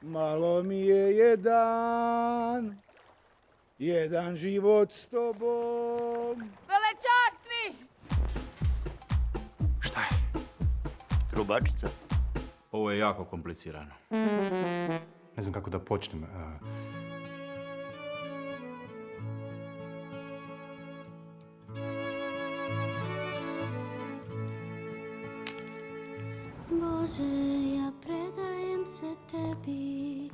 Malo mi je jedan život s tobom. Velečasni! Šta je? Trubačica? Ovo je jako komplicirano. Ne znam kako da počnem. Bože, ja predajem se tebi,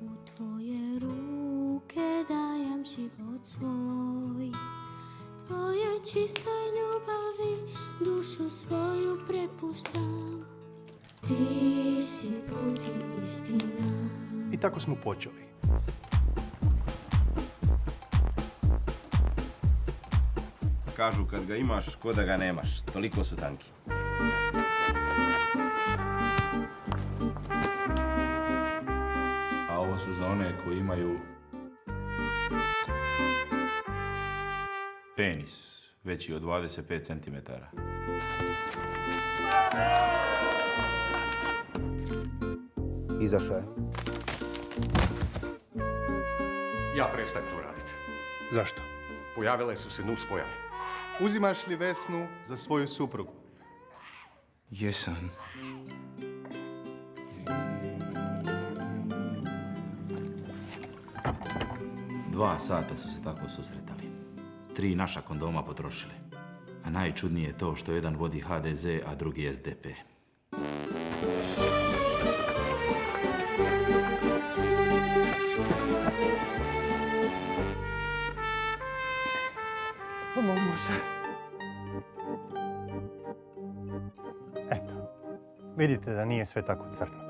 u tvoje ruke dajem život svoj. Tvojoj čistoj ljubavi dušu svoju prepuštam. Ti si put i istina. I tako smo počeli. Kažu kad ga imaš, ko da ga nemaš. Toliko su tanki. A ovo su za one koji imaju penis veći od 25 cm. Izašao je. Ja prestajem to raditi. Zašto? Pojavile su se nuspojave. Uzimaš li Vesnu za svoju suprugu? Jesam. 2 sata su se tako susretali. 3 naša kondoma potrošili. A najčudnije je to što jedan vodi HDZ, a drugi SDP. Pomogimo se. Eto, vidite da nije sve tako crno.